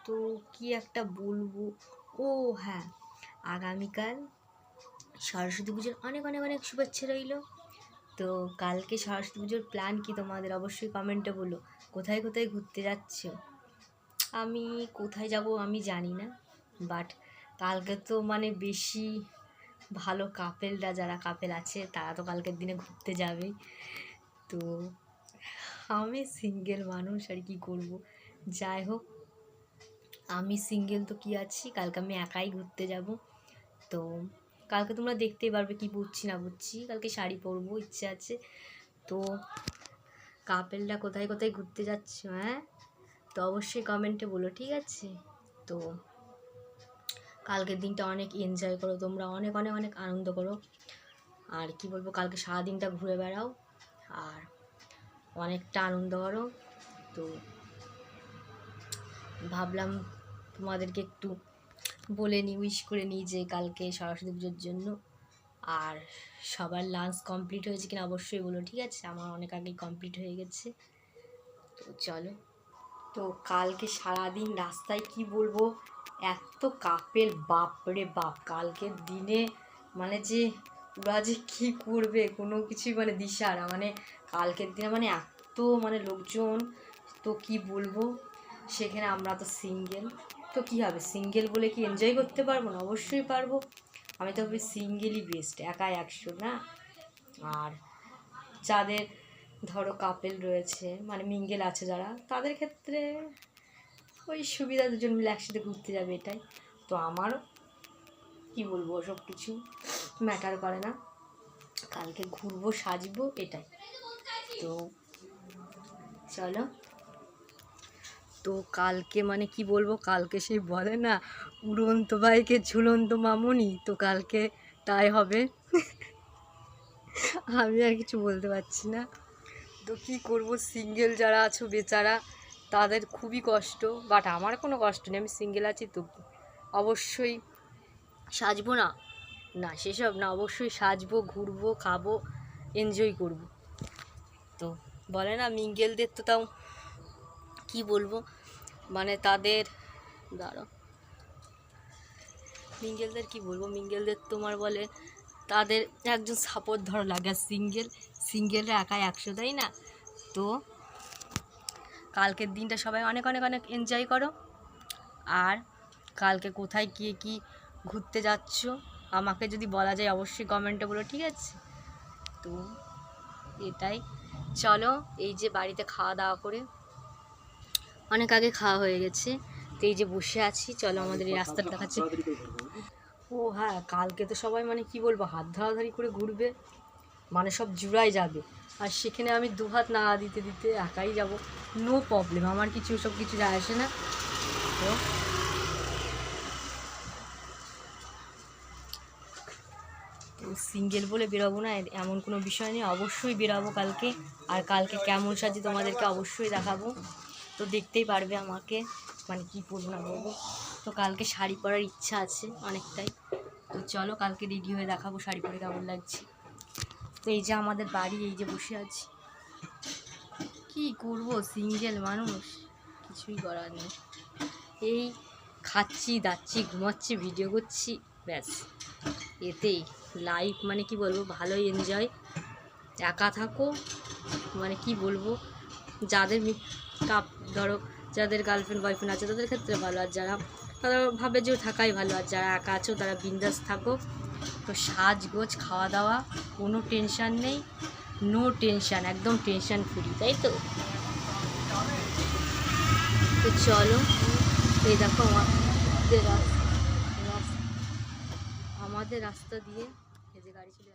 তো কি একটা বলবো, ও হ্যাঁ, আগামীকাল সরস্বতী পুজোর অনেক অনেক অনেক শুভেচ্ছা রইল। তো কালকে সরস্বতী পুজোর প্ল্যান কি তোমাদের অবশ্যই কমেন্টে বলো। কোথায় কোথায় ঘুরতে যাচ্ছ? আমি কোথায় যাব আমি জানি না, বাট কালকে তো মানে বেশি ভালো কাপেলরা, যারা কাপেল আছে তারা তো কালকের দিনে ঘুরতে যাবেই। তো আমি সিঙ্গেল মানুষ, আর কি করব। যাই হোক, আমি সিঙ্গেল তো কি আছি, কালকে আমি একাই ঘুরতে যাব। তো কালকে তোমরা দেখতেই পারবে কি পরছি না পরছি। কালকে শাড়ি পরবো ইচ্ছে আছে। তো কাপেলরা কোথায় কোথায় ঘুরতে যাচ্ছ, হ্যাঁ তো অবশ্যই কমেন্টে বলো, ঠিক আছে? তো কালকের দিনটা অনেক এনজয় করো তোমরা, অনেক অনেক অনেক আনন্দ করো। আর কি বলবো, কালকে সারাদিনটা ঘুরে বেড়াও আর অনেকটা আনন্দ করো। তো ভাবলাম তোমাদেরকে একটু বলে নিই, উইশ করে নিই যে কালকে সরস্বতী পুজোর জন্য। আর সবার লাঞ্চ কমপ্লিট হয়েছে কিনা অবশ্যই বলো, ঠিক আছে? আমার অনেক আগেই কমপ্লিট হয়ে গেছে। তো চলো, তো কালকে সারাদিন রাস্তায় কি বলবো, এত কাপেল, বাপরে বাপ! কালকের দিনে মানে যে ওরা যে কী করবে কোনো কিছুই মানে দিশাহারা। মানে কালকের দিনে মানে এত মানে লোকজন, তো কি বলবো। সেখানে আমরা তো সিঙ্গেল, তো কী হবে, সিঙ্গেল বলে কি এনজয় করতে পারবো না? অবশ্যই পারবো। আমি তো ভাবি সিঙ্গেলই বেস্ট, একাই 100 না। আর যাদের ধরো কাপেল রয়েছে, মানে মিঙ্গেল আছে যারা, তাদের ক্ষেত্রে ওই সুবিধা, দুজন মিলে একসাথে ঘুরতে যাবে, এটাই। তো আমারও কী বলবো, সব কিছু ম্যাটার করে না, কালকে ঘুরবো সাজবো এটাই। তো চলো, তো কালকে মানে কি বলবো, কালকে সেই বলে না উড়ন্ত ভাইকে ঝুলন্ত মামুনি, তো কালকে তাই হবে। আমি আর কিছু বলতে পারছি না। তো কী করবো, সিঙ্গেল যারা আছো বেচারা, তাদের খুবই কষ্ট, বাট আমার কোনো কষ্ট নেই, আমি সিঙ্গেল আছি। তো অবশ্যই সাজবো না, না সেসব না, অবশ্যই সাজবো, ঘুরবো, খাবো, এনজয় করব। তো বলে না মিঙ্গেলদের তো তাও কী বলবো, মানে তাদের দাঁড়ো, মিঙ্গেলদের কী বলবো, মিঙ্গেলদের তোমার বলে তাদের একজন সাপোর্ট ধরো লাগে। আর সিঙ্গেলরা একাই 100, তাই না? তো কালকের দিনটা সবাই অনেক অনেক অনেক এনজয় করো। আর কালকে কোথায় গিয়ে কি ঘুরতে যাচ্ছ আমাকে যদি বলা যায় অবশ্যই কমেন্টে বলো, ঠিক আছে? তো এটাই, চলো এই যে বাড়িতে খাওয়া দাওয়া করে অনেক আগে খাওয়া হয়ে গেছে, তো এই যে বসে আছি। চলো আমাদের এই রাস্তাটা দেখাচ্ছে। ও হ্যাঁ, কালকে তো সবাই মানে কি বলবো, হাত ধরাধরি করে ঘুরবে, মানে সব জুড়াই যাবে। আর সেখানে আমি দুহাত না দিতে দিতে একাই যাব, নো প্রবলেম, আমার কিছু সব কিছু যায় আসে না। তো সিঙ্গেল বলে বেরোবো না এমন কোনো বিষয় নেই, অবশ্যই বেরোবো কালকে। আর কালকে কেমন সাজি তোমাদেরকে অবশ্যই দেখাবো, তো দেখতেই পারবে আমাকে, মানে কি পরবো না পরবো। তো কালকে শাড়ি পরার ইচ্ছা আছে অনেকটাই। তো চলো কালকে রেডি হয়ে দেখাবো শাড়ি পরে কেমন লাগছে। তো এই যে আমাদের বাড়ি, এই যে বসে আছি, কি করবো, সিঙ্গেল মানুষ, কিছুই করার নেই। এই খাচ্ছি দাচ্ছি ঘুমাচ্ছি ভিডিও করছি, ব্যাস, এতেই লাইফ মানে কি বলবো, ভালোই এনজয়। একা থাকো, মানে কি বলবো, যাদের ধরো যাদের গার্লফ্রেন্ড বয়ফ্রেন্ড আছে তাদের ক্ষেত্রে ভালো, আর যারা তারা ভাবে যে থাকাই ভালো, আর যারা একা আছো তারা বিন্দাস থাকো। তো সাজগোজ, খাওয়া দাওয়া, কোনো টেনশান নেই, নো টেনশান, একদম টেনশান ফ্রি, তাই তো? তো চলো, এই দেখো আমাদের রাস্তা দিয়ে এই যে গাড়ি চলে